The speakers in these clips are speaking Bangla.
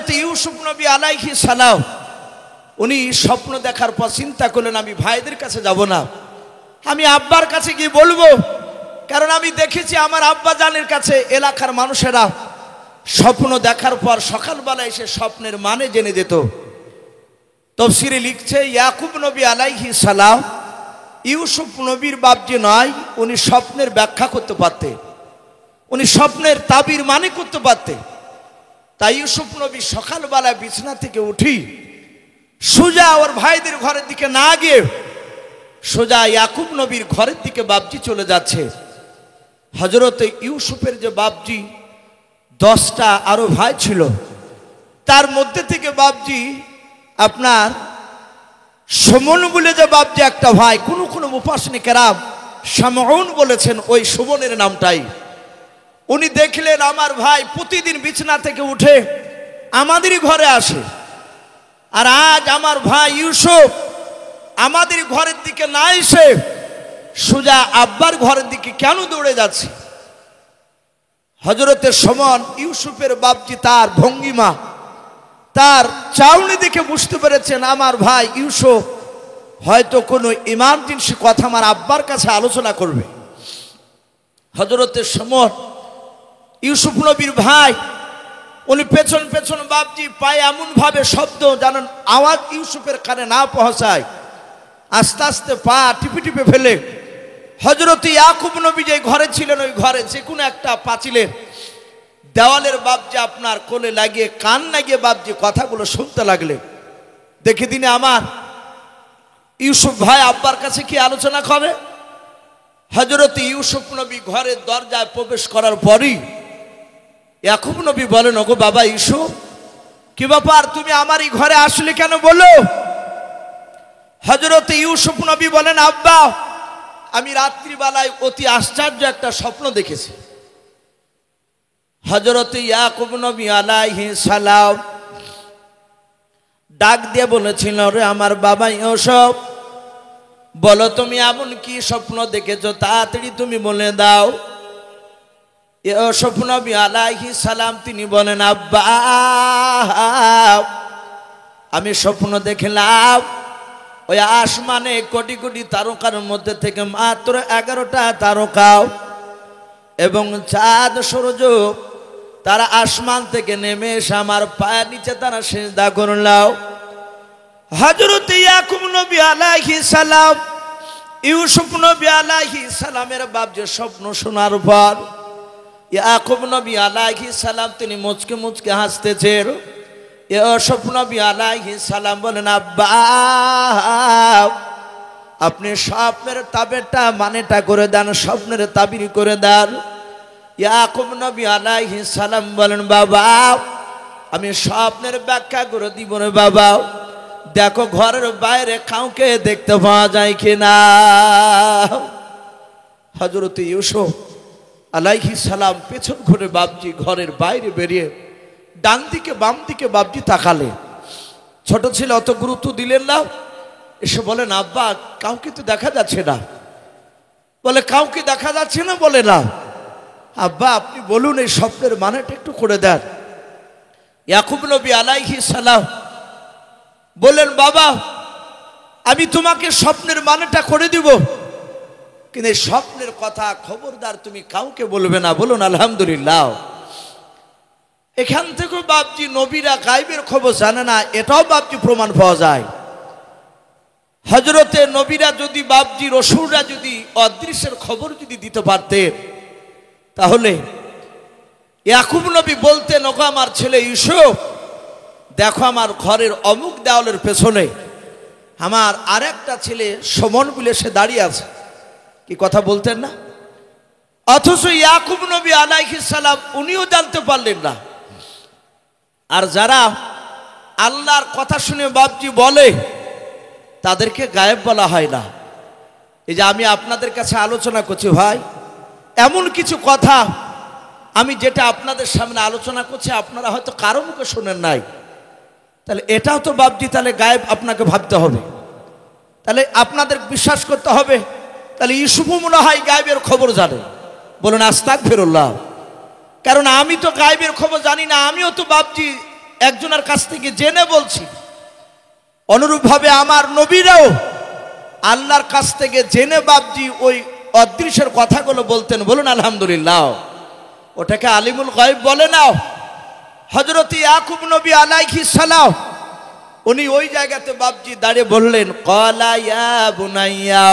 হযরত ইউসুফ নবী আলাইহিস সালাম উনি স্বপ্ন দেখার পর চিন্তা করলেন, আমি ভাইদের কাছে যাব না, আমি আব্বার কাছে গিয়ে বলবো। কারণ আমি দেখেছি আমার আব্বা জানের কাছে এলাকার মানুষেরা স্বপ্ন দেখার পর সকালবেলা এসে স্বপ্নের মানে জেনে যেত। তাফসীরে লিখছে, ইয়াকুব নবী আলাইহিস সালাম ইউসুফ নবীর বাপ যে নয়, উনি স্বপ্নের ব্যাখ্যা করতে পারতেন, উনি স্বপ্নের তাবির মানে করতে পারতেন। তাই ইউসুফ নবী সকালবেলা বিছানা থেকে উঠি সোজা ওর ভাইদের ঘরের দিকে না গিয়ে সোজা ইয়াকুব নবীর ঘরের দিকে বাপজি চলে যাচ্ছে। হযরত ইউসুফের যে বাপজি 10টা আরো ভাই ছিল, তার মধ্যে থেকে বাপজি আপনার সুমন বলে যে বাপজি একটা ভাই, কোন কোন মুফাসসিরিন কেরাম শামউন বলেছেন ওই সুমনের নামটাই। উনি দেখলেন আমার ভাই প্রতিদিন বিছানা থেকে উঠে আমাদেরই ঘরে আসে, আর আজ আমার ভাই ইউসুফ আমাদের ঘরের দিকে না এসে সোজা আব্বার ঘরের দিকে কেন দৌড়ে যাচ্ছে? হযরতে সুমন ইউসুফের বাপজি তার ভঙ্গিমা, তার চাউনি দেখে বুঝতে পেরেছেন আমার ভাই ইউসুফ হয়তো কোনো ইমার্জেন্সি কথা আমার আব্বার কাছে আলোচনা করবে। হযরতে সুমন ইউসুফ নবীর ভাই, উনি পেছন পেছন বাপজি পায়ে এমন ভাবে শব্দ জানেন আওয়াজ ইউসুফের কানে না পৌঁছায়, আস্তে আস্তে পা টিপে টিপে ফেলে হযরত ইয়াকুব নবী যে ঘরে ছিলেন ওই ঘরে যে কোনো একটা পাঁচিলের দেওয়ালের বাপজি আপনার কোলে লাগিয়ে কান লাগিয়ে বাপজি কথাগুলো শুনতে লাগলেন। দেখে দিনে আমার ইউসুফ ভাই আব্বার কাছে কি আলোচনা করে। হযরত ইউসুফ নবী ঘরের দরজায় প্রবেশ করার পরই ইয়াকুব নবী বলেন, ওগো বাবা ইউসুফ, কি ব্যাপার, তুমি আমারই ঘরে আসলে কেন বলো? হযরত ইউসুফ নবী বলেন, আব্বা, আমি রাত্রিবেলায় অতি আশ্চর্য একটা স্বপ্ন দেখেছি। হযরত ইয়াকুব নবী আলাইহিস সালাম ডাক দিয়ে বলেছিল, রে আমার বাবা ইউসুফ, বলো তুমি এমন কি স্বপ্ন দেখেছো, তাড়াতাড়ি তুমি বলে দাও। ইউসুফ নবী আলাইহিস সালাম তিনি বলেন, আব্বা, আমি স্বপ্ন দেখলাম ওই আসমানে কোটি কোটি তারকার মধ্যে থেকে মাত্র 11টা তারকা এবং চাঁদ সূর্য তারা আসমান থেকে নেমে এসে আমার পায়ের নিচে তারা সিজদা করলাম। হযরত ইয়াকুব নবী আলাইহিস সালাম ইউসুফ নবী আলাইহিস সালামের বাপ যে স্বপ্ন শোনার পর ইয়াকুব নবী আলাইহিস সালাম তিনি মুচকে মুচকে হাসতেছেন। ইউসুফ নবী আলাইহিস সালাম বলেন, আব্বা, আপনি স্বপ্নের তাবিরটা মানেটা করে দেন, স্বপ্নের তাবির করে দেন। ইয়াকুব নবী আলাইহিস সালাম বলেন, বাবা, আমি স্বপ্নের ব্যাখ্যা করে দিব রে বাবা, দেখো ঘরের বাইরে কাউকে দেখতে পাওয়া যায় কিনা। হযরত ইউসুফ আলাইহিস সালাম পেছন ঘুরে বাপজি ঘরের বাইরে বেরিয়ে ডান দিকে বাম দিকে বাপজি তাকালে। ছোট ছেলে অত গুরুত্ব দিলেন না, এসে বলেন, আব্বা, কাউকে তো দেখা যাচ্ছে না। বলে, কাউকে দেখা যাচ্ছে না? বলে না। আব্বা, আপনি বলুন এই স্বপ্নের মানেটা একটু করে দেন। ইয়াকুব নবী আলাইহিস সালাম বললেন, বাবা, আমি তোমাকে স্বপ্নের মানেটা করে দিব, কিন্তু এই স্বপ্নের কথা খবরদার তুমি কাউকে বলবে না। বলুন আলহামদুলিল্লাহ। এখান থেকে বাপজি নবীরা গায়বের খবর জানে না, এটাও বাপজি প্রমাণ পাওয়া যায়। হযরতে নবীরা যদি বাপজি রাসূলরা যদি অদৃশ্যের খবর যদি দিতে পারতেন, তাহলে ইয়াকুব নবী বলতেন, ওগো আমার ছেলে ইউসুফ, দেখো আমার ঘরের অমুক দেওয়ালের পেছনে আমার আরেকটা ছেলে সুমন বলে সে দাঁড়িয়ে আছে। কি কথা বলতেন না? অথচ ইয়াকুব নবী আলাইহিস সালাম উনিও জানতে পারলেন না। আর যারা আল্লাহর কথা শুনে বাপজি বলে তাদেরকে গায়েব বলা হয় না। এই যে আমি আপনাদের কাছে আলোচনা করছি ভাই, এমন কিছু কথা আমি যেটা আপনাদের সামনে আলোচনা করছি আপনারা হয়তো কারো মুখে শুনেন নাই, তাহলে এটাও তো বাপজি তাহলে গায়েব আপনাকে ভাবতে হবে, তাহলে আপনাদের বিশ্বাস করতে হবে তাহলে ইউসুফও মনে হয় গায়েবের খবর জানে। বলুন আস্তাগফিরুল্লাহ। কারণ আমি তো গায়েবের খবর জানি না, আমিও তো বাপজি একজনের কাছ থেকে জেনে বলছি, অনুরূপভাবে আমার নবীরাও আল্লাহর কাছ থেকে জেনে বাপজি ওই অদৃশ্যের কথাগুলো বলতেন। বলুন আলহামদুলিল্লাহ। ওটাকে আলিমুল গায়ব বলে না। হযরত ইয়াকুব নবী আলাইহিস সালাম উনি ওই জায়গাতে বাপজি দাঁড়িয়ে বললেন, ক্বালা ইয়া বুনাইয়া,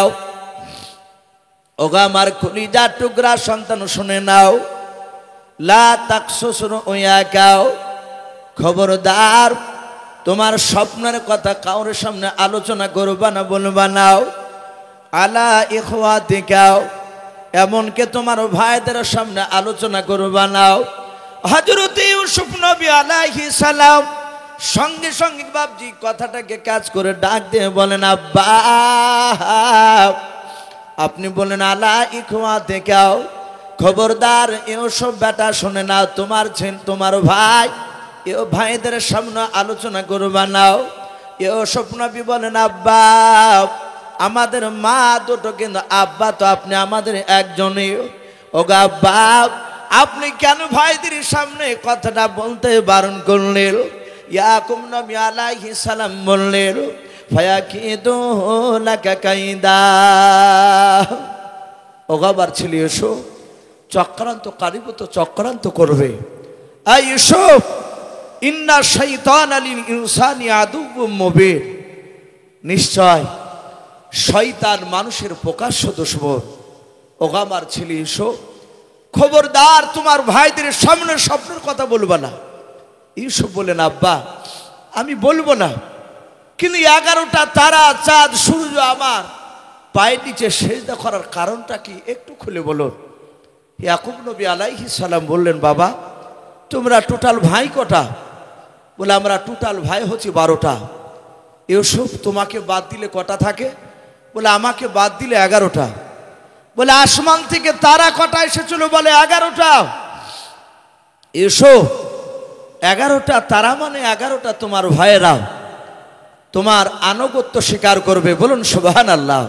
ওগো আমার কলিজার টুকরা সন্তান শুনে নাও, লা তাকসুস রুয়াকাও, খবরদার তোমার স্বপ্নের কথা কারোর সামনে আলোচনা করবা না, বলবা নাও। আলা ইখওয়াতিকাও, এমনকি তোমার ভাইদের সামনে আলোচনা করবা নাও। হযরত ইউসুফ নবী আলাইহিস সালাম সঙ্গে সঙ্গে বাপজি কথাটাকে কাজ করে ডাক দিয়ে বলেন, আব্বা আপনি বলেন আলা ইখওয়াতিকাও, খবরদার ইউসুফ বেটা শুনে নাও, তোমার ভাই এও ভাইদের সামনে আলোচনা করবা নাও। ইউসুফ নবী বলেন, আব্বা আমাদের মা দুটো, কিন্তু আব্বা তো আপনি আমাদের একজনই। ওগো আব্বা আপনি কেন ভাইদের সামনে কথাটা বলতে বারণ করলেন? ইয়াকুব নবী আলাইহিস সালাম বললেন, ফায়াকিদু লাকা কাইদা, ওগো আবার ছেলে এসো, চক্রান্তকারীও তো চক্রান্ত করবে। এই ইউসুফ, ইন্না শাইতানা লিল ইনসানি আদুউম মুবিন, নিশ্চয় শয়তান মানুষের প্রকাশ্য দুশমন। ওগো আমার ছেলে এসো, খবরদার তোমার ভাইদের সামনে স্বপ্নের কথা বলবা না। ইউসুফ বলেন, আব্বা আমি বলবো না, কিন্তু 11টা তারা চাঁদ সূর্য আমার পায়ের নিচে সেজদা করার কারণটা কি একটু খুলে বলুন। ইয়াকুব নবী আলাইহিস সালাম বললেন, বাবা তোমরা টোটাল ভাই কটা? বলে আমরা টোটাল ভাই হচ্ছে 12টা। ইউসুফ তোমাকে বাদ দিলে কটা থাকে? বলে আমাকে বাদ দিলে 11টা। বলে আসমান থেকে তারা কটা এসেছিল? বলে 11টা। ইউসুফ 11টা তারা মানে 11টা তোমার ভাইয়েরা তোমার আনুগত্য স্বীকার করবে। বলুন সুবহানাল্লাহ।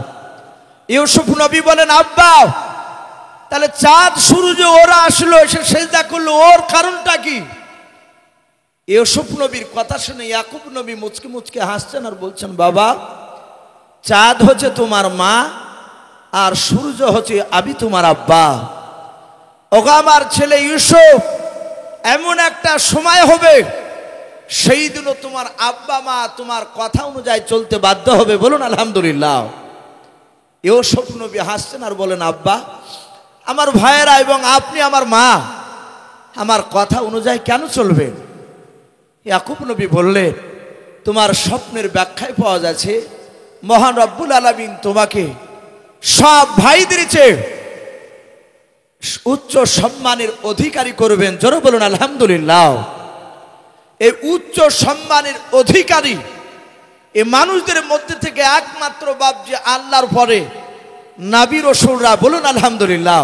ইউসুফ নবী বলেন, আব্বা তাহলে চাঁদ সূর্য ওরা আসলো, এসে সেজদা করলো, ওর কারণটা কি? ইউসুফ নবীর কথা শুনে ইয়াকুব নবী মুচকে মুচকে হাসছেন আর বলছেন, বাবা চাঁদ হচ্ছে তোমার মা আর সূর্য হচ্ছে আমি তোমার আব্বা। ওগো আমার ছেলে ইউসুফ, এমন একটা সময় হবে সেই দিনও তোমার আব্বা মা তোমার কথা অনুযায়ী চলতে বাধ্য হবে। বলুন আলহামদুলিল্লাহ। ইউসুফ নবী হাসছেন আর বলেন, আব্বা আমার ভাইয়েরা এবং আপনি আমার মা আমার কথা অনুযায়ী কেন চলবেন? ইয়াকুব নবী বললেন, তোমার স্বপ্নের ব্যাখ্যায় পাওয়া যাচ্ছে মহান রব্বুল আলামিন তোমাকে সব ভাইদের চেয়ে উচ্চ সম্মানের অধিকারী করবেন। জোরে বলুন আলহামদুলিল্লাহ। এই উচ্চ সম্মানের অধিকারী এই মানুষদের মধ্যে থেকে একমাত্র বাপজি আল্লাহর পরে নবী রাসূলরা। বলুন আলহামদুলিল্লাহ।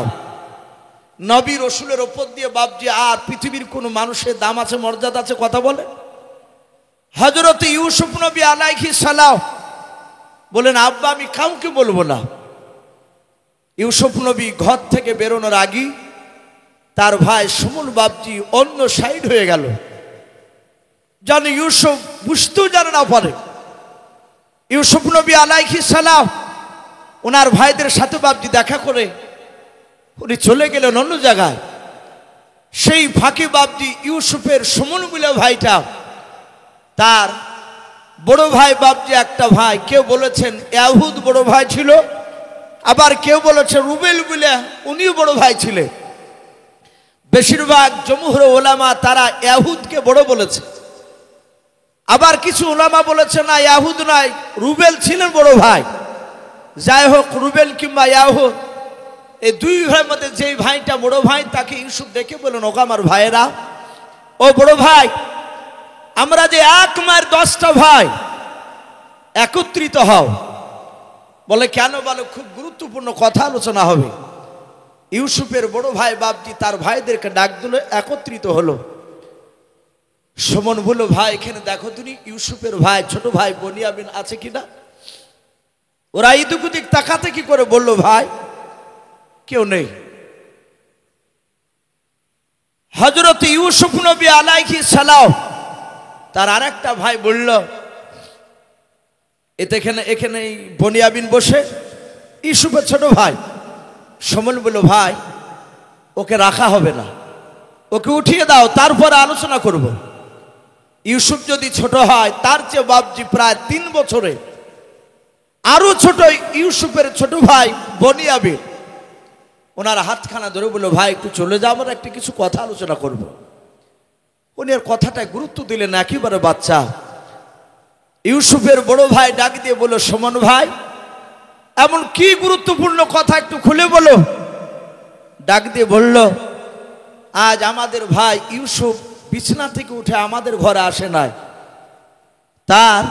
নবী রাসূলের উপর দিয়ে বাপজি আর পৃথিবীর কোন মানুষের দাম আছে, মর্যাদা আছে? কথা বলে। হযরত ইউসুফ নবী আলাইহিস সালাম বলেন, আব্বা আমি কাউকে বলবো না। ইউসুফ নবী ঘর থেকে বেরোনোর আগে তার ভাই সুমন বাপজি অন্য সাইড হয়ে গেল, যেন ইউসুফ বুঝতেও জানে না পারে। ইউসুফ নবী আলাইহিস সালাম ওনার ভাইদের সাথে বাপজি দেখা করে উনি চলে গেলেন অন্য জায়গায়। সেই ফাঁকে বাপজি ইউসুফের সুমন বলে ভাইটা, তার বড় ভাই বাপজি একটা ভাই, কেউ বলেছেন ইয়াহুদ বড় ভাই ছিল, আবার কেউ বলেছেন রুবেল বলে উনিও বড় ভাই ছিলেন। বেশিরভাগ জমহুর ওলামা তারা ইয়াহুদকে বড় বলেছে, আবার কিছু ওলামা বলেছে না ইয়াহুদ নয়, রুবেল ছিলেন বড় ভাই। যাই হোক, রুবেল কিংবা ইয়াহুদ এই দুই ভাইয়ের মধ্যে যেই ভাইটা বড় ভাই তাকে ইউসুফ দেখে বলেন, ওগো আমার ভাইয়েরা, ও বড় ভাই, আমরা যে এক মায়ের 10টা ভাই একত্রিত হও। বলে কেন? বলে খুব গুরুত্বপূর্ণ কথা আলোচনা হবে। ইউসুফের বড় ভাই বাপজি তার ভাইদেরকে ডাক দিল, একত্রিত হলো। সুমন বলল, ভাই এখানে দেখো তুমি ইউসুফের ভাই ছোট ভাই বনিয়ামিন আছে কিনা। ওরা ইদিক উদিক তাকাতে কি করে বলল, ভাই কেউ নেই। হযরত ইউসুফ নবী আলাইহিস সালাম তার আর একটা ভাই বলল, এখানে এখানে বনিয়াবিন বসে, ইউসুফের ছোট ভাই। সমন বলল, ভাই ওকে রাখা হবে না, ওকে উঠিয়ে দাও, তারপরে আলোচনা করব। ইউসুফ যদি ছোট হয়, তার চেয়ে বাপজি প্রায় 3 বছরে আরো ছোট ইউসুফের ছোট ভাই বনিয়াবিন, ওনার হাতখানা ধরে বলল, ভাই একটু চলে যাও, আমরা একটু কিছু কথা আলোচনা করব। উনি আর কথাটায় গুরুত্ব দিলেন না, একেবারে বাচ্চা। ইউসুফের বড় ভাই ডাক দিয়ে বলল, সমন ভাই এমন কি গুরুত্বপূর্ণ কথা একটু খুলে বলো। ডাক দিয়ে বলল, আজ আমাদের ভাই ইউসুফ বিছানা থেকে উঠে আমাদের ঘরে আসে নাই। তার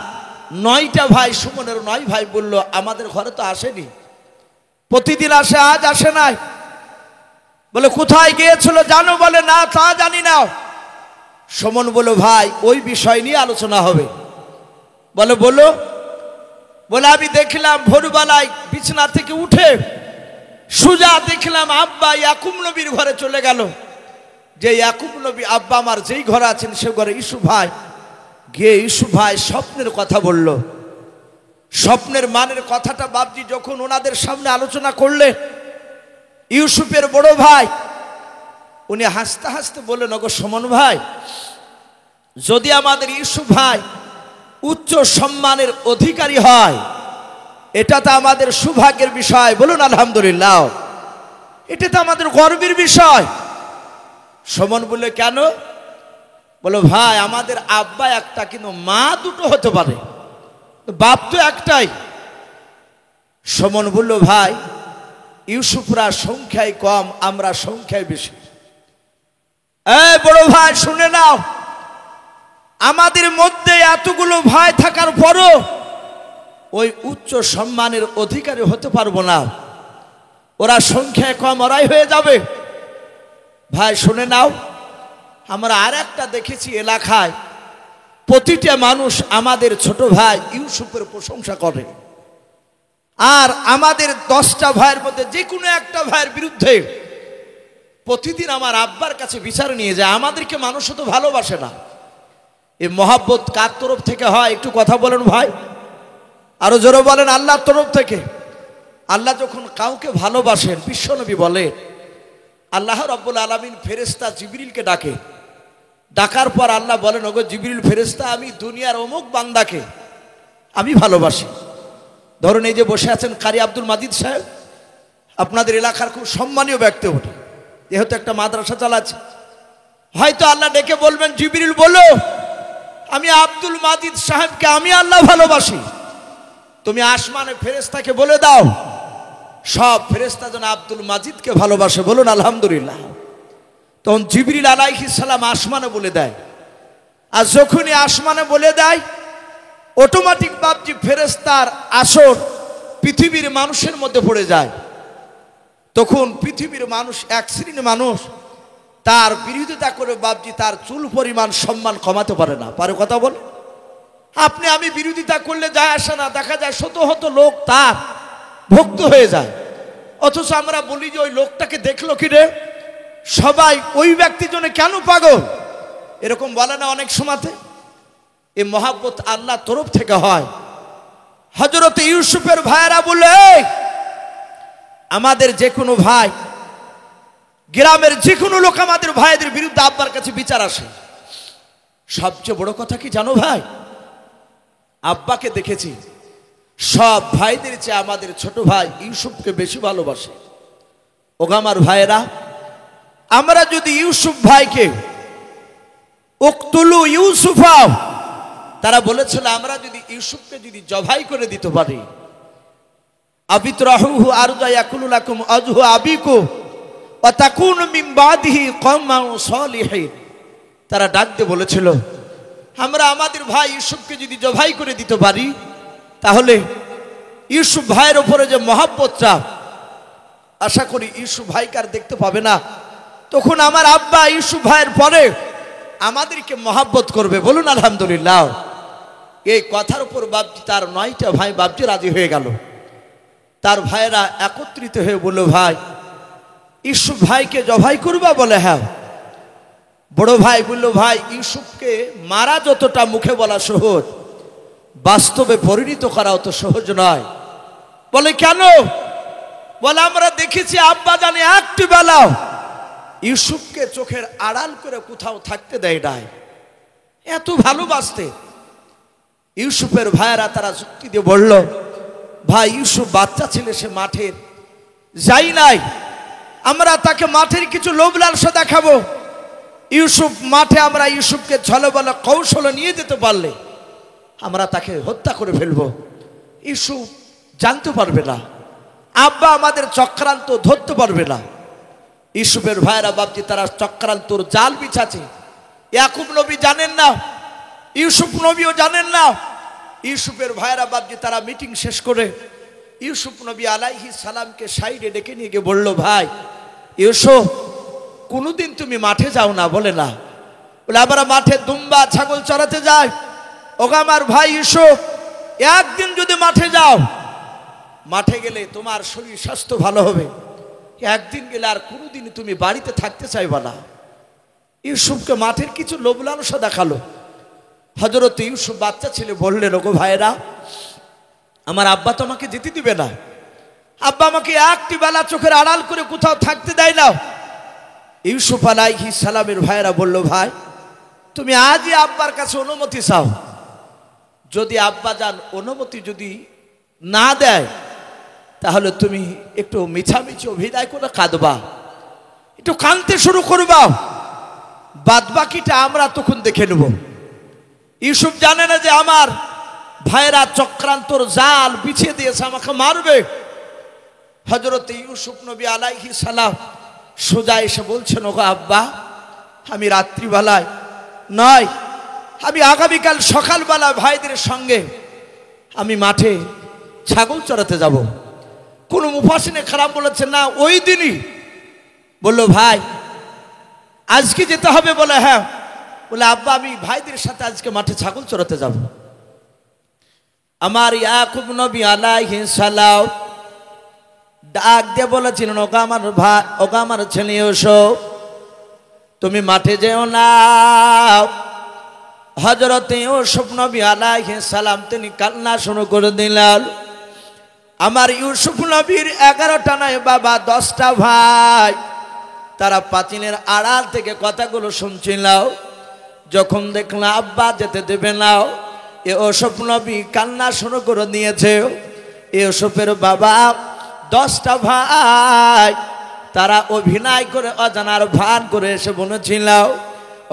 9টা ভাই, সুমনের 9 ভাই বলল, আমাদের ঘরে তো আসেনি, প্রতিদিন আসে, আজ আসে নাই। বলে, কোথায় গিয়েছিল জানো? বলে, না তা জানি না। সুমন বলল, ভাই ওই বিষয় নিয়ে আলোচনা হবে। বলে, বলো। বলে, আমি দেখলাম ভোরবেলায় বিছানা থেকে উঠে সুজা দেখলাম আব্বা ইয়াকুব নবীর ঘরে চলে গেল। যে ইয়াকুব নবী আব্বা আমার যেই ঘরে আছেন সে ঘরে ইউসুফ ভাই গিয়ে ইউসুফ ভাই স্বপ্নের কথা বলল। স্বপ্নের মানের কথাটা বাপজি যখন ওনাদের সামনে আলোচনা করলে, ইউসুফের বড় ভাই উনি হাসতে হাসতে বললেন, ওগো সমন ভাই, যদি আমাদের ইউসুফ ভাই উচ্চ সম্মানের অধিকারী হয়, এটা তো আমাদের সৌভাগ্যের বিষয়, বলুন আলহামদুলিল্লাহ। এটা তো আমাদের গর্বের বিষয়। সমন বললে, কেন? বলো, ভাই আমাদের আব্বা একটা, কিন্তু মা দুটো হতে পারে, বাপ তো একটাই। সমন বলল, ভাই ইউসুফরা সংখ্যায় কম, আমরা সংখ্যায় বেশি। এই বড় ভাই শুনে নাও, আমাদের মধ্যে এতগুলো ভাই থাকার পরও ওই উচ্চ সম্মানের অধিকারী হতে পারবো না, ওরা সংখ্যায় কম, ওরাই হয়ে যাবে। ভাই শুনে নাও, আমরা আর একটা দেখেছি এলাকায় প্রতিটা মানুষ আমাদের ছোট ভাই ইউসুফের প্রশংসা করে, আর আমাদের 10টা ভাইয়ের মধ্যে যে কোনো একটা ভাইয়ের বিরুদ্ধে প্রতিদিন আমার আব্বার কাছে বিচার নিয়ে যায়। আমাদেরকে মানুষ তো ভালোবাসে না। এই মহাব্বত কার তরফ থেকে হয় একটু কথা বলেন ভাই, আরো জোরে বলেন। আল্লাহর তরফ থেকে। আল্লাহ যখন কাউকে ভালোবাসেন, বিশ্বনবী বলে, আল্লাহ রাব্বুল আলামিন ফেরেশতা জিবরিলকে ডাকে। ডাকার পর আল্লাহ বলেন, ওগো জিবরিল ফেরেশতা, আমি দুনিয়ার অমুক বান্দাকে আমি ভালোবাসি। ধরুন এই যে বসে আছেন কারি আব্দুল মাজিদ সাহেব, আপনাদের এলাকার খুব সম্মানীয় ব্যক্তি ওঠে, যেহেতু একটা মাদ্রাসা চালাচ্ছে। হয়তো আল্লাহ ডেকে বলবেন, জিবরিল বলো, আমি আব্দুল মাজিদ সাহেবকে আমি আল্লাহ ভালোবাসি। তুমি আসমানে ফেরেশতাকে বলে দাও, সব ফেরেশতা যেন আব্দুল মাজিদকে ভালোবাসে, বলুন আলহামদুলিল্লাহ। তখন জিবরিল আলাইহিস সালাম আসমানে বলে দেয়। আর যখনই আসমানে বলে দেয়, অটোমেটিক বাপজি ফেরেশতার আসর পৃথিবীর মানুষের মধ্যে পড়ে যায়। তখন পৃথিবীর মানুষ, এক শ্রেণীর মানুষ তার বিরোধিতা করে বাপজি তার চুল পরিমাণ সম্মান কমাতে পারে না। পারে কথা বল? আপনি আমি বিরোধিতা করলে যায় আসে না, দেখা যায় শত শত লোক তার ভক্ত হয়ে যায়। অথচ আমরা বলি যে ওই লোকটাকে দেখলো কি রে, সবাই ওই ব্যক্তির জন্য কেন পাগল, এরকম বলে না অনেক সময়তে। এই মহাব্বত আল্লাহর তরফ থেকে হয়। হযরত ইউসুফের ভাইরা বলে, আমাদের যে কোনো ভাই, গ্রামের যে কোনো লোক আমাদের ভাইদের বিরুদ্ধে আব্বার কাছে বিচার আসে, সবচেয়ে বড় কথা কি জানো ভাই, আব্বাকে দেখেছি সব ভাইদের চেয়ে আমাদের ছোট ভাই ইউসুফকে বেশি ভালোবাসে। ওগো আমার ভাইয়েরা, আমরা যদি ইউসুফ ভাইকে উকতুলু ইউসুফা, তারা বলেছিল আমরা যদি ইউসুফকে যদি জবাই করে দিতে পারি, আবিতরাহু আরজা ইয়াকুলু লাকুম আজহু আবিকু ওয়া তাকুনু মিন বাদিহি কওমান সালিহিন। তারা ডাক দিয়ে বলেছিল, আমরা আমাদের ভাই ইউসুফকে যদি জবাই করে দিতে পারি, তাহলে ইউসুফ ভাইয়ের উপরে যে মহাব্বতটা, আশা করি ইউসুফ ভাইকে আর দেখতে পাবে না। তখন আমার আব্বা ইউসুফ ভাইয়ের পরে আমাদেরকে মহাব্বত করবে, বলুন আলহামদুলিল্লাহ। এই কথার উপর বাপজি তার 9টা ভাই বাপজি রাজি হয়ে গেল। তার ভাইয়েরা একত্রিত হয়ে বলল, ভাই ইউসুফ ভাইকে জবাই করবা? বলে হ্যাঁ। বড় ভাই বলল, ভাই ইউসুফকে মারা যতটা মুখে বলা সহজ, বাস্তবে পরিণত করা অত সহজ নয়। বলে কেন? বলে আমরা দেখেছি আব্বা জানে একটি বেলাও ইউসুফকে চোখের আড়াল করে কোথাও থাকতে দেয় নাই, এত ভালোবাসতে। ইউসুফের ভাইয়েরা তারা যুক্তি দিয়ে বলল, ভাই ইউসুফ বাচ্চা ছেলে, সে মাঠের যাই নাই, আমরা তাকে মাঠের কিছু লোভ লালসা দেখাবো। ইউসুফ মাঠে আমরা ইউসুফকে ছলে বলে কৌশলে নিয়ে যেতে পারলে আমরা তাকে হত্যা করে ফেলবো, ইউসুফ জানতে পারবে না, আব্বা আমাদের চক্রান্ত ধরতে পারবে না। ইউসুফের ভাইয়েরা ভাবছে তারা চক্রান্তর জাল বিছাছে। ইয়াকুব নবী জানেন না, ইউসুফ নবীও জানেন না। ইউসুফের ভাইয়েরা ভাবছে তারা মিটিং শেষ করে ইউসুফ নবী আলাইহিস সালামকে সাইডে ডেকে নিয়ে গিয়ে বলল, ভাই ইউসুফ কোনোদিন তুমি মাঠে যাও না? বলে না। বলে আমরা মাঠে দুম্বা ছাগল চড়াতে যাই। ওগো আমার ভাই ইউসুফ, একদিন যদি মাঠে যাও, মাঠে গেলে তোমার শরীর স্বাস্থ্য ভালো হবে, একদিন গেলে আর কোনোদিন তুমি বাড়িতে থাকতে চাইবা না। ইউসুফকে মাঠের কিছু লোভ লালসা দেখালো। হযরত ইউসুফ বাচ্চা ছেলে বললেন, ওগো ভাইরা, আমার আব্বা তো আমাকে যেতে দিবে না, আব্বা আমাকে একটি বেলা চোখের আড়াল করে কোথাও থাকতে দেয় না। ইউসুফ আলাইহিস সালামের ভাইরা বলল, ভাই তুমি আজই আব্বার কাছে অনুমতি চাও, যদি আব্বা যান অনুমতি যদি না দেয় তাহলে তুমি একটু মিছামিছি অভিনয় করে কাঁদবা, একটু কাঁদতে শুরু করবা, বাদ বাকিটা আমরা তখন দেখে নেব। ইউসুফ জানে না যে আমার ভাইরা চক্রান্তর জাল বিছিয়ে দিয়েছে, আমাকে মারবে। হযরত ইউসুফ নবী আলাইহিস সালাম সোজা এসে বলছেন, ওগো আব্বা, আমি রাত্রিবেলায় নয়, আমি আগামীকাল সকালবেলা ভাইদের সঙ্গে আমি মাঠে ছাগল চড়াতে যাব। কোন মুফাসসিরে খারাপ বলেছেন না, ওই দিনই। বলল, ভাই আজকে যেতে হবে? বলে হ্যাঁ। বলে আব্বা আমি ভাইদের সাথে আজকে মাঠে ছাগল চড়াতে যাব। আমার ইয়াকুব নবী আলাইহিস সালাম ডাক দিয়ে বলেছিলেন, ওগো আমার ভাই, ওগো আমার ছেলে ইউসুফ, তুমি মাঠে যেও না। হযরত ইউসুফ নবী আলাইহিস সালাম তিনি কান্না শুরু করে দিলেন। আমার ইউসুফ নবীর 11টা নয় বাবা 10টা ভাই, তারা পাঁচিলের আড়াল থেকে কথাগুলো শুনছিল। যখন দেখলাম আব্বা যেতে দেবে না, ইউসুফ নবী কান্না শুরু করে দিয়েছে। ইউসুফের বাবা 10টা ভাই তারা অভিনয় করে অজানার ভান করে এসে বলেছিল,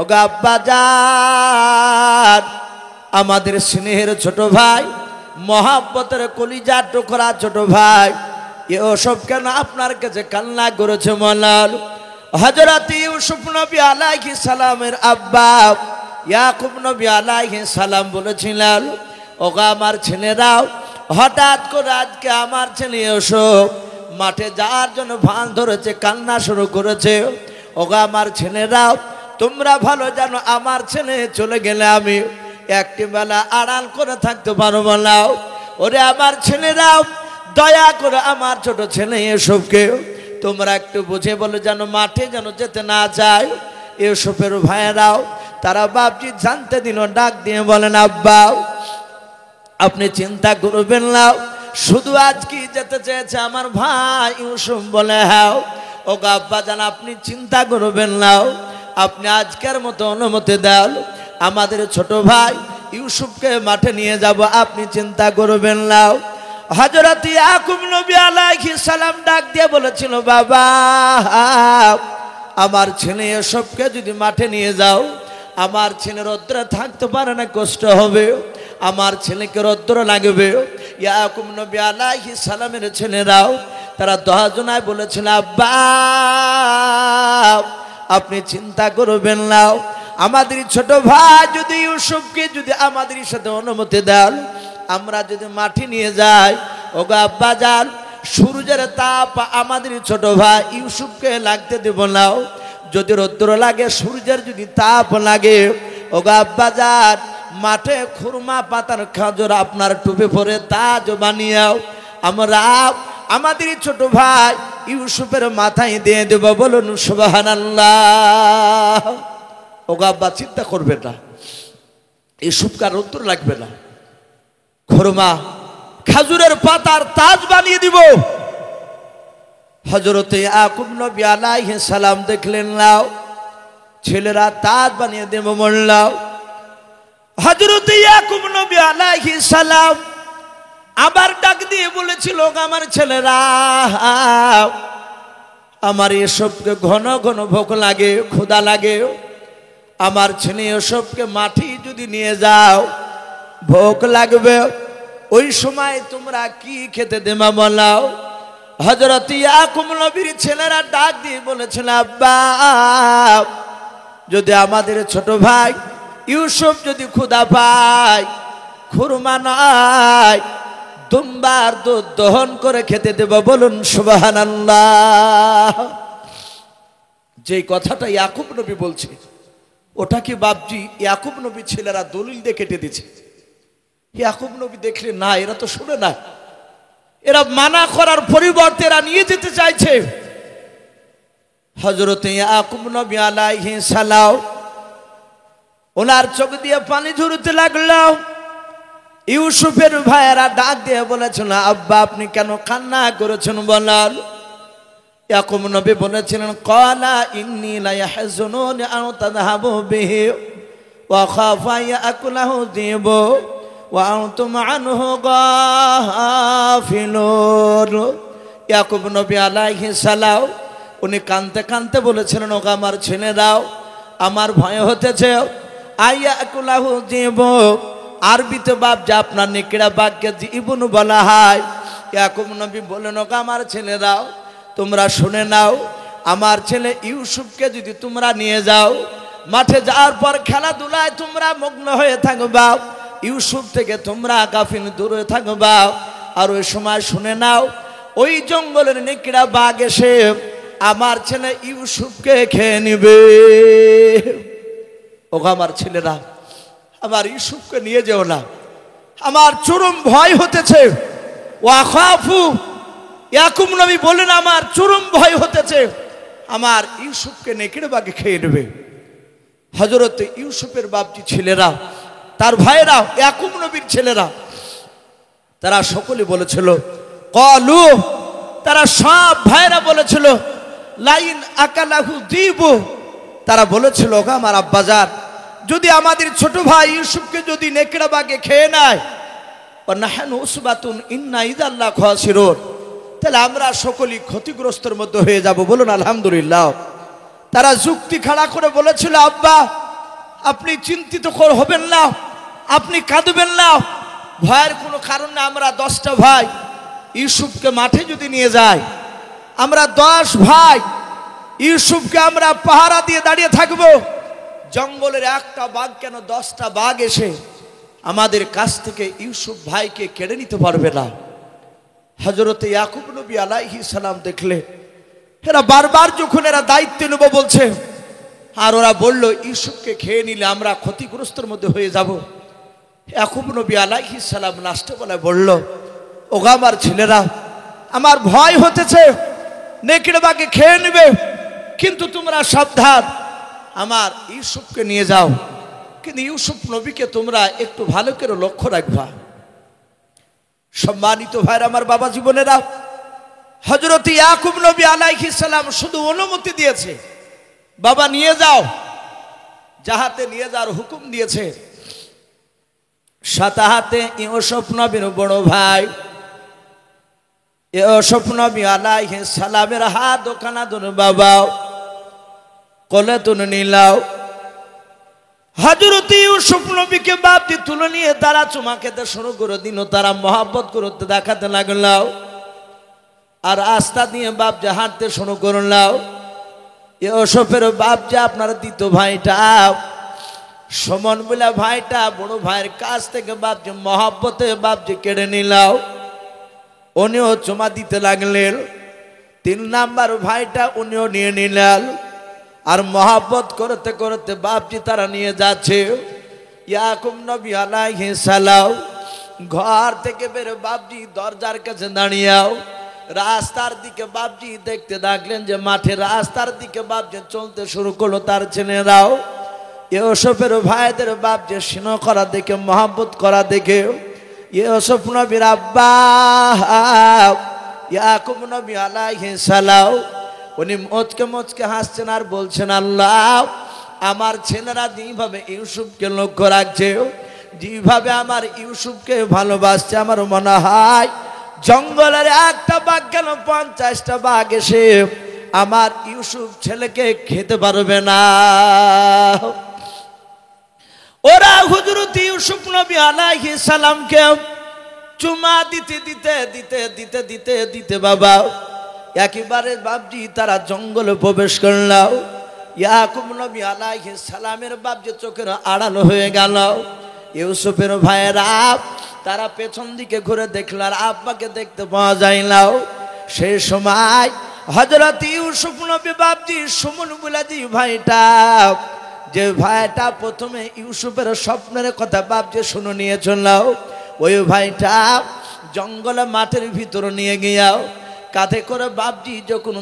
ওগো আব্বা জান, আমাদের স্নেহের ছোট ভাই, মহাব্বতের কলিজার টুকরা ছোট ভাই ইউসুফ কেন আপনার কাছে কান্না করেছে বলেন। হযরত ইউসুফ নবী আলাইহিস সালামের আব্বা ইয়াকুব নবী আলাইহিস সালাম বলেছিলেন, ওগো আমার ছেলেরাও, হঠাৎ করে আজকে আমার ছেলে ইউসুফ মাঠে যাওয়ার জন্য ভান ধরেছে, কান্না শুরু করেছে। ওগো আমার ছেলেরাও, তোমরা ভালো জানো আমার ছেলে চলে গেলে আমি একটি বেলা আড়াল করে থাকতে পারবো না। ওরে আমার ছেলেরাও, দয়া করে আমার ছোট ছেলে ইউসুফকে তোমরা একটু বুঝে বলে যেন মাঠে যেন যেতে না চায়। ইউসুফের ভাইয়েরাও তারা বাপজি জানতে দিল, ডাক দিয়ে বলেন, আব্বা আপনি চিন্তা করবেন না, শুধু আজকে যেতে চেয়েছে আমার ভাই ইউসুফ। বলে হ্যাঁ। ওগো আব্বা জান, আপনি চিন্তা করবেন না, আপনি আজকের মতো অনুমতি দেন, আমাদের ছোট ভাই ইউসুফকে মাঠে নিয়ে যাব, আপনি চিন্তা করবেন না। হযরত ইয়াকুব নবী আলাইহিস সালাম ডাক দিয়ে বলেছিল, বাবা আমার ছেলে ইউসুফকে যদি মাঠে নিয়ে যাও, আমার ছেলে রৌদ্রে থাকতে পারে না, কষ্ট হবে, আমার ছেলেকে রৌদ্র লাগবে। ইয়াকুব নবী আলাইহিস সালামের ছেলেরাও তারা 10 জনায় বলেছিল, আব্বা আপনি চিন্তা করবেন না, আমাদের ছোট ভাই যদি ইউসুফকে যদি আমাদের সাথে অনুমতি দেন, আমরা যদি মাঠে নিয়ে যাই, ওগো আব্বা জান, সূর্যের তাপ আমাদের ছোট ভাই ইউসুফকে লাগতে দেব না। যদি রৌদ্র লাগে, সূর্যের যদি তাপ লাগে, ওগো আব্বা জান, মাঠে খুরমা পাতার খাজর আপনার টুপি পরে তাজ বানিয়েও আমরা আমাদের ছোট ভাই ইউসুফের মাথায় দিয়ে দেব। বলুন সুবহানাল্লাহ। ওগো আব্বা চিন্তা করবেন না, এসব কার উত্তর লাগবে না, খুরমা খেজুরের পাতার তাজ বানিয়ে দিব। হযরতে ইয়াকুব নবী আলাইহিস সালাম দেখলেন নাও ছেলেরা তাজ বানিয়ে দেব বললাম। হযরতে ইয়াকুব নবী আলাইহিস সালাম আবার ডাক দিয়ে বলেছিল, আমার ছেলেরা, আমার এসবকে ঘন ঘন ভোগ লাগে, ক্ষুধা লাগে, আমার ছেলে এসবকে মাটি যদি নিয়ে যাও ভোগ লাগবে, ওই সময় তোমরা কি খেতে দেবা বলাও। হযরত ইয়াকুব নবীর ছেলেরা ডাক দিয়ে বলেছিল, আব্বা যদি আমাদের ছোট ভাই ইউসুফ যদি ক্ষুধা পায়, খুরমা নাই, দুম্বার দুধ দহন করে খেতে দেব, বলুন সুবহানাল্লাহ। যে কথাটা ইয়াকুব নবী বলছে ওটা কি বাপজি ইয়াকুব নবী ছেলেরা দলিল দিয়ে কেটে দিচ্ছে? ইয়াকুব নবী দেখলে না, এরা তো শুনে না, এরা মানা করার পরিবর্তে এরা নিয়ে যেতে চাইছে। হযরতে ইয়াকুব নবী আলাইহিস সালাম ওনার চোখ দিয়ে পানি ঝরতে লাগলো। ইউসুফের ভাইয়েরা ডাক দিয়ে বলেছিল, আব্বা আপনি কেন কান্না করেছেন বলাল। ইয়াকুব নবী বলেছিলেন, ক্বালা ইন্নী লা ইয়াহজুনুনি আন তাযহাবু বিহি ওয়া খাফা ইয়াকুলহু যিবু ওয়া আনতুম আনহু গাফিলুন। ইয়াকুব নবী আলাইহিস সালাম উনি কাঁদতে কাঁদতে বলেছিলেন, ওগো আমার ছেলেরাও, আমার ভয় হতেছে, আয়াকুলাহু যিবু, আরবিতে বাপ যা আপনার নেকড়া বাঘকে জীবন বলা হয়। ইয়াকুব নবী বললেন, ওগো আমার ছেলেরাও, তোমরা শুনে নাও, আমার ছেলে ইউসুফকে যদি তোমরা নিয়ে যাও, মাঠে যাওয়ার পর খেলাধুলায় তোমরা মগ্ন হয়ে থাকবা, ইউসুফ থেকে তোমরা গাফিল দূরে থাকবা। আর ওই সময় শুনে নাও, ওই জঙ্গলের নেকড়া বাঘ এসে আমার ছেলে ইউসুফকে খেয়ে নিবে। ওগো আমার ছেলেরা, আমার ইউসুফকে নিয়ে যেও না, আমার চরম ভয় হতেছে। ওয়াখাফু, ইয়াকুব নবী বলেন, আমার চরম ভয় হতেছে, আমার ইউসুফকে নেকড়ে বাঘে খেয়ে নেবে। হযরত ইউসুফের বাপজি ছেলেরা, তার ভাইরা, ইয়াকুব নবীর ছেলেরা, তারা সকলে বলেছিল, ক্বালু, তারা সব ভাইরা বলেছিল, লাইন আকালাহু যিবু, তারা বলেছিল, ওগো আমার আব্বাজান, যদি আমাদের ছোট ভাই ইউসুফকে যদি নেকড়া বাঘে খেয়ে নেয়, নাহনু উসবাতুন ইন্না ইযা লা খাসিরুন, তাহলে আমরা সকলেই ক্ষতিগ্রস্তের মধ্যে হয়ে যাব, বলুন আলহামদুলিল্লাহ। তারা যুক্তি খাড়া করে বলেছিল, আব্বা আপনি চিন্তিত হবেন না, আপনি কাঁদবেন না, ভয়ের কোনো কারণ না, আমরা 10টা ভাই ইউসুফকে মাঠে যদি নিয়ে যাই, আমরা 10 ভাই ইউসুফকে আমরা পাহারা দিয়ে দাঁড়িয়ে থাকবো, জঙ্গলের একটা বাঘ কেন 10টা বাঘ এসে আমাদের কাছ থেকে ইউসুফ ভাইকে কেড়ে নিতে পারবে না। হযরতে ইয়াকুব নবী আলাইহিস সালাম দেখলে এরা বারবার যখন এরা দায়িত্ব নেব বলছে, আর ওরা বলল ইউসুফকে খেয়ে নিলে আমরা ক্ষতিগ্রস্তের মধ্যে হয়ে যাব। ইয়াকুব নবী আলাইহিস সালাম লাস্টে বলে বলল, ওগো আমার ছেলেরা, আমার ভয় হতেছে, নেকড়ে বাঘে খেয়ে নেবে, কিন্তু তোমরা সাবধান, আমার ইউসুফকে নিয়ে যাও, কিন্তু ইউসুফ নবীকে তোমরা একটু ভালো করে লক্ষ্য রাখবা। সম্মানিত ভাইরা, আমার বাবা জীবনেরা, হযরত ইয়াকুব নবী আলাইহিস সালাম শুধু অনুমতি দিয়েছে, বাবা নিয়ে যাও, যাহাতে নিয়ে যাওয়ার হুকুম দিয়েছে। সাথে হাতে ইউসুফ নবীর বড় ভাই ইউসুফ নবী আলাইহিস সালামের হাত ওখানা ধরে বাবা কোলে তুলে নিলাও। হযরত ইউসুফ নবীকে বাপজি তুলে নিয়ে তারা চুমা খেতে শুরু করে দিল, তারা মহব্বত করতে দেখাতে লাগলো, আর আস্থা দিয়ে বাপজি হাঁটতে শুরু করলাও। ইউসুফের বাপজি আপনার দ্বিতীয় ভাইটা সমন বলে ভাইটা বড় ভাইয়ের কাছ থেকে বাপজি মহব্বতে বাপজি কেড়ে নিলাও, উনিও চুমা দিতে লাগলেন। 3 নাম্বার ভাইটা উনিও নিয়ে নিলেন, আর মহব্বত করতে করতে বাপজি তারা নিয়ে যাচ্ছে। ইয়াকুব নবী আলাইহিস সালাম ঘর থেকে বের বাপজি দরজার কাছে দাঁড়িয়েও রাস্তার দিকে বাপজি দেখতে লাগলেন যে মাঠে রাস্তার দিকে বাপজি চলতে শুরু করলো তার ছেলেরাও। ইউসুফের ভাইদের বাপ যে স্নেহ করা দেখে, মহব্বত করা দেখে ইউসুফ নবীর আব্বা ইয়াকুব নবী আলাইহিস সালাম উনি মুচকে মুচকে হাসছেন আর বলছেন, আল্লাহ আমার ছেলেরা যেভাবে ইউসুফকে লক্ষ্য রাখছে, যেভাবে আমার ইউসুফকে ভালোবাসছে, আমার মনে হয় জঙ্গলের একটা বাঘ কেন 50টা বাঘ এসে আমার ইউসুফ ছেলেকে খেতে পারবে না। ওরা হযরত ইউসুফ নবী আলাইহিস সালামকে চুমা দিতে দিতে দিতে দিতে দিতে দিতে বাবা একেবারে বাপজি তারা জঙ্গলে প্রবেশ করলো। ইয়াকুব নবী আলাইহিস সালামের বাপ যে চোখের আড়াল হয়ে গেল। ইউসুফের ভাইয়েরা তারা পেছন দিকে ঘুরে দেখল আর আব্বাকে দেখতে পাওয়া যায় না। সেই সময় হযরত ইউসুফ নবী বাপজি সুমন বুলাজি ভাইটা, যে ভাইটা প্রথমে ইউসুফের স্বপ্নের কথা বাপজি শুনে নিয়ে চলল, ওই ভাইটা জঙ্গলে মাঠের ভিতরে নিয়ে গিয়াও কাঁধে করে বাপজি যখন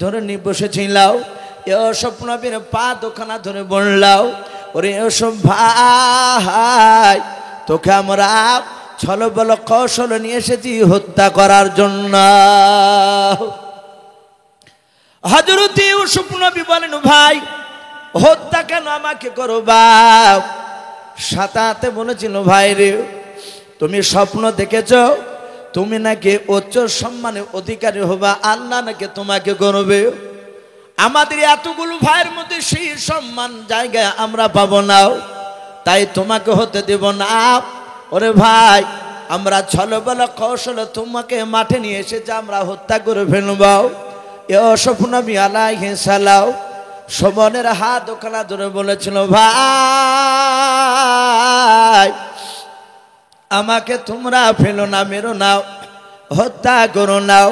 ধরে নিয়ে বসেছিল, ইউসুফ নবীর পা দুখানা ধরে বললাও, ওরে ইউসুফ ভাই তোকে আমরা ছলবল কৌশল নিয়ে এসেছি হত্যা করার জন্য। হযরত ইউসুফ নবী বলেন, ভাই হত্যা কেন আমাকে করবা? সাথে বলেছিল, ভাই রে তুমি স্বপ্ন দেখেছ তুমি নাকি উচ্চ সম্মানের অধিকারী হবা, আল্লাহ নাকি তোমাকে করবে। আমাদের এতগুলো ভাইয়ের মধ্যে সেই সম্মান জায়গায় আমরা পাবো না, তাই তোমাকে হতে দেব না। ওরে ভাই আমরা ছলবল কৌশলে তোমাকে মাঠে নিয়ে এসেছি, আমরা হত্যা করে ফেলব। ইউসুফ নবী আলাইহিস সালাম সুমনের হাত ওখানে ধরে বলেছিল, ভাই আমাকে তোমরা ফেলো না, মেরো নাও, হত্যা করো নাও।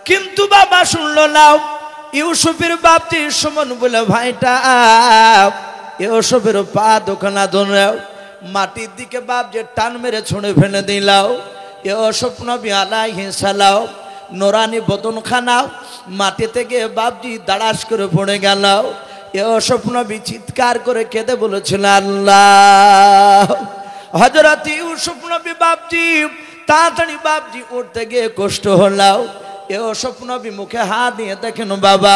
কিন্তু বাবা শুনলো নাও। ইউসুফের বাপজি সুমন বলে ভাইটা ইউসুফের পা দোকানা ধরে মাটির দিকে বাপ যে টান মেরে ছুঁড়ে ফেলে দিলাও। ইউসুফ নবী আলাইহিস সালাম নোরানি বদনখানা মাটিতে গিয়ে বাপজি দাঁড়াস করে পড়ে গেল। ইউসুফ নবী চিৎকার করে কেঁদে বলেছিল, আল্লাহ। হযরত ইউসুফ নবী বাপজি তাড়াতাড়ি বাপজি উঠতে গিয়ে কষ্ট হলো। ইউসুফ নবী মুখে হাত দিয়ে দেখেন বাবা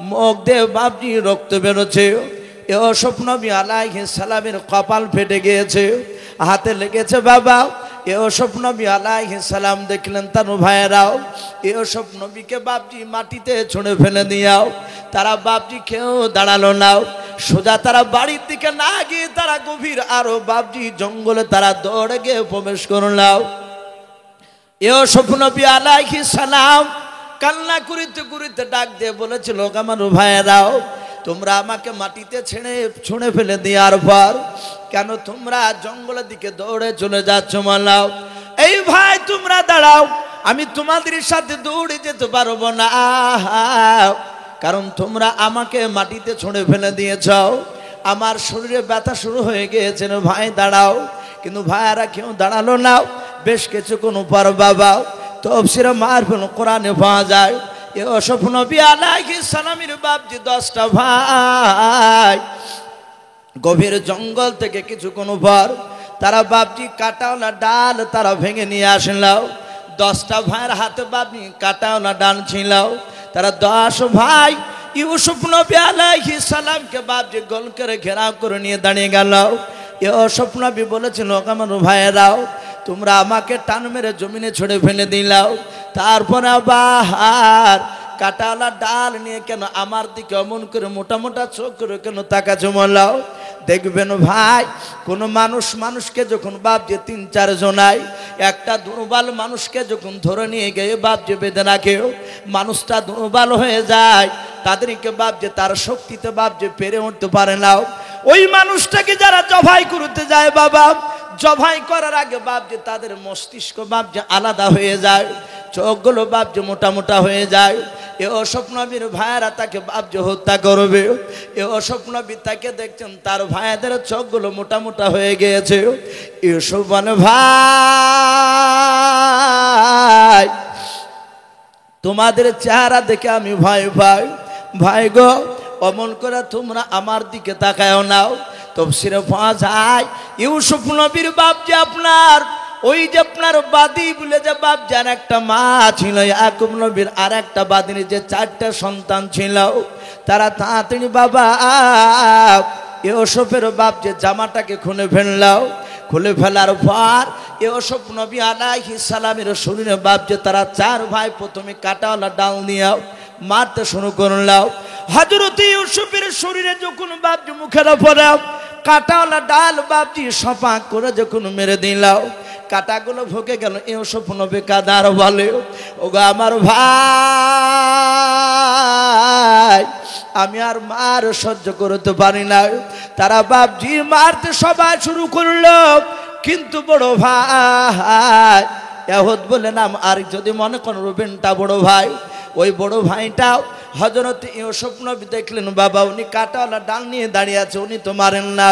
মুখ দিয়ে বাপজি রক্ত বেরোচ্ছে। ইউসুফ নবী আলাইহিস সালামের কপাল ফেটে গিয়েছে, হাতে লেগেছে বাবা। ইউসুফ নবী আলাইহিস সালাম দেখলেন তার ভাইয়েরাও ইউসুফ নবীকে বাপজি মাটিতে ছুঁড়ে ফেলে দিয়াও। তারা বাপজি কেউ দাঁড়ালো না, সোজা তারা বাড়ির দিকে না গিয়ে তারা গভীর আরো বাপজি জঙ্গলে তারা দৌড়ে গিয়ে প্রবেশ করলাম। ইউসুফ নবী আলাইহিস সালাম কান্না করিতে করিতে ডাক দিয়ে বলেছিল, আমার ভাইয়েরাও তোমরা আমাকে মাটিতে ছুঁড়ে ফেলে দেওয়ার পর কেন তোমরা জঙ্গলের দিকে দৌড়ে চলে যাচ্ছ? মালাও এই ভাই তোমরা দাঁড়াও, আমি তোমাদের সাথে দৌড়ে যেতে পারবো না, কারণ তোমরা আমাকে মাটিতে ছুঁড়ে ফেলে দিয়েছ, আমার শরীরে ব্যথা শুরু হয়ে গিয়েছে। ভাই দাঁড়াও। কিন্তু ভাইয়ারা কেউ দাঁড়ালো না। বেশ কিছুক্ষণ পর বাবা তাফসীরে মারফুল কোরআনে পাওয়া যায় ইউসুফ নবী আলাইহিস সালামের বাপজি 10টা ভাই গভীর জঙ্গল থেকে কিছুক্ষণ পর তারা বাপজি কাটাওয়ালা ডাল তারা ভেঙে নিয়ে আসলো। 10টা ভাইয়ের হাতে বাপজি কাটাওয়ালা ডাল ছিল। তারা 10 ভাই ইউসুফ নবী আলাইহিস সালামকে বাপজি গোল করে ঘেরাও করে নিয়ে দাঁড়িয়ে গেল। ইউসুফ নবী বলেছিল, আমার ভাইয়েরাও তোমরা আমাকে টান মেরে জমিনে ছড়ে ফেলে দিলাও, তারপর আবার কাটাওয়ালা ডাল নিয়ে কেন আমার দিকে অমন করে মোটা মোটা চোখ করে কেন তাকা জমালাও? দেখবেন ভাই কোনো মানুষকে যখন বাপ যে 3-4 জনায় একটা দুর্বল মানুষকে যখন ধরে নিয়ে গিয়ে বাপ যে বেঁধে রাখে, মানুষটা দুর্বল হয়ে যায়, তাদেরকে বাপ যে তার শক্তিতে বাপ যে পেরে উঠতে পারে না। ওই মানুষটাকে যারা জবাই করতে যায় বাবা, জবাই করার আগে বাপ যে তাদের মস্তিষ্ক বাপ যে আলাদা হয়ে যায়, চোখগুলো বাপ যে মোটা মোটা হয়ে যায়। ইউসুফ নবীর ভাইয়েরা তাকে বাপ যে হত্যা করবে। ইউসুফ নবী তাকে দেখছেন তার ভাইদের চোখগুলো মোটা মোটা হয়ে গিয়েছে। ইউসুফ বলে, ভাই তোমাদের চেহারা দেখে আমি ভয় পাই। ভাই গো অমন করে তোমরা আমার দিকে তাকায়ও নাও। তাফসীরে পাওয়া যায় ইউসুফ নবীর বাপ যে আপনার ওই যে আপনার বাদী বলে যে বাপ যার একটা মা ছিল, ইয়াকুব নবীর আর একটা বাদিনী যে 4টা সন্তান ছিল, তারা তাড়াতাড়ি বাবা ইউসুফের বাপ যে জামাটাকে খুলে ফেললাও। খুলে ফেলার পর ইউসুফ নবী আলাইহিস সালামের শরীরে বাপ যে তারা 4 ভাই প্রথমে কাটাওয়ালা ডাল নিয়ে মারতে শুরু করলাও। হযরত ইউসুফের শরীরে যখন বাপ যে মুখের উপরে কাটাওয়ালা ডাল বাপজি সপা করে যখন মেরে দিলাও, কাটাগুলো ভুকে গেল। ইউসুফ নবী কাদার বলে, ওগো আমার ভাই, আমি আর মার সহ্য করতে পারি না। তারা বাপজি মারতে সবাই শুরু করলো, কিন্তু বড় ভাই এহুদ বলে নাম, আর যদি মনে করেন রুবেনটা বড় ভাই, ওই বড় ভাইটাও হযরত ইউসুফ নবী দেখলেন বাবা উনি কাটাওয়ালা ডাল নিয়ে দাঁড়িয়ে আছে, উনি তো মারেন না।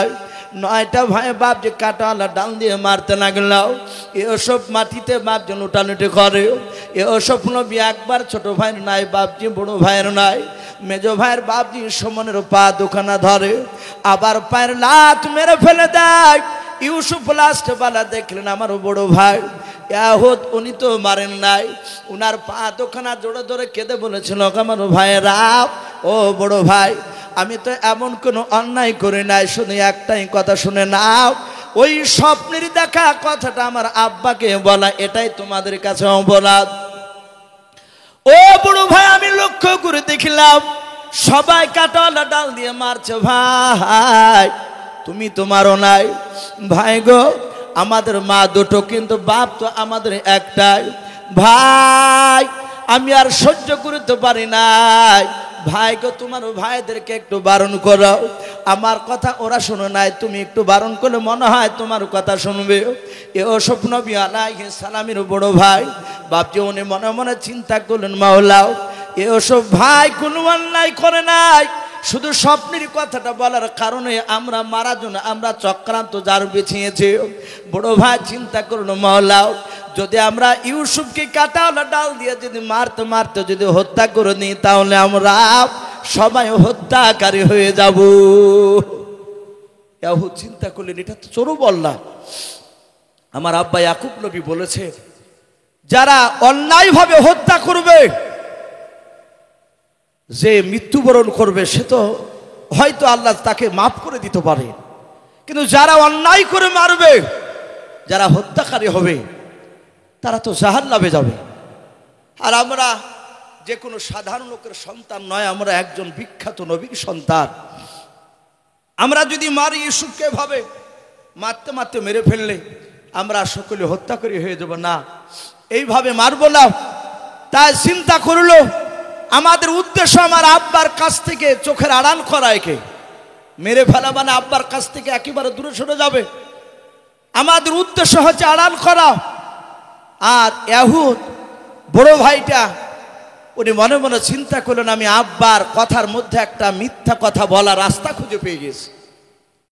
9টা ভাই বাপ যে কাটাওয়ালা ডাল দিয়ে মারতে লাগলো। ইউসুফ মাটিতে বাপ যে লুটালুটি করে। ইউসুফ নবী একবার ছোট ভাইয়ের নাই বাপজি, বড় ভাইয়ের নাই, মেজো ভাইয়ের বাপজি সমানের পা দুখানা ধরে, আবার পায়ের লাত মেরে ফেলে দেয়। ইউসুফ লাস্ট বেলা দেখলেন আমার বড় ভাই ইয়াহুদ উনি তো মারেন নাই, উনার পা দুখানা জোরে ধরে কেঁদে বলেছিল, আমার ভাইয়েরা ও বড় ভাই, আমি তো এমন কোনো অন্যায় করি নাই, শুধু একটাই কথা শুনে নাও, ওই স্বপ্নের দেখা কথাটা আমার আব্বাকে বলা, এটাই তোমাদের কাছে অপরাধ। ও বড় ভাই, আমি লক্ষ্য করে দেখলাম সবাই কাটাওয়ালা ডাল দিয়ে মারছে, ভাই তুমি তো মারো নাই। ভাই গো, আমাদের মা দুটো কিন্তু বাপ তো আমাদের একটাই। ভাই আমি আর সহ্য করতে পারি নাই। ভাই গো, তোমার ভাইদেরকে একটু বারণ করো, আমার কথা ওরা শোনো নাই, তুমি একটু বারণ করলে মনে হয় তোমার কথা শুনবে। ইউসুফ নবী আলাইহিস সালামের বড় ভাই বাপজি উনি মনে মনে চিন্তা করলেন, মাওলাও ইউসুফ ভাই কোনো অন্যায় করে নাই, শুধু স্বপ্নের কথাটা বলার কারণে আমরা মারা জন্য আমরা চক্রান্ত যার বিছিয়েছি। বড় ভাই চিন্তা করলো, মাওলাও যদি আমরা ইউসুফকে কাটাওয়ালা ডাল দিয়ে যদি মারতে মারতে যদি হত্যা করে নিই, তাহলে আমরা সবাই হত্যাকারী হয়ে যাব। ইয়াহুদ চিন্তা করলেন, এটা তো চোরও বললাম। আমার আব্বা ইয়াকুব নবী বলেছে, যারা অন্যায়ভাবে হত্যা করবে, যে মৃত্যুবরণ করবে, সে তো হয়তো আল্লাহ তাকে মাফ করে দিতে পারে, কিন্তু যারা অন্যায় করে মারবে, যারা হত্যাকারী হবে, তারা তো জাহান্নামে যাবে। আর আমরা যে কোনো সাধারণ লোকের সন্তান নয়, আমরা একজন বিখ্যাত নবীর সন্তান। আমরা যদি মারি ইউসুফকে ভাবে মারতে মারতে মেরে ফেললে আমরা সকলে হত্যাকারী হয়ে যাব, না এইভাবে মারবো না। তাই চিন্তা করলো, আমাদের উদ্দেশ্য আমার আব্বার কাছ থেকে চোখের আড়াল করা, একে মেরে ফেলা মানে আব্বার কাছ থেকে একেবারে দূরে সরে যাবে। আমাদের উদ্দেশ্য হচ্ছে আড়াল করা। আর ইয়াহুদ বড় ভাইটা উনি মনে মনে চিন্তা করলেন, আমি আব্বার কথার মধ্যে একটা মিথ্যা কথা বলা রাস্তা খুঁজে পেয়ে গেছি।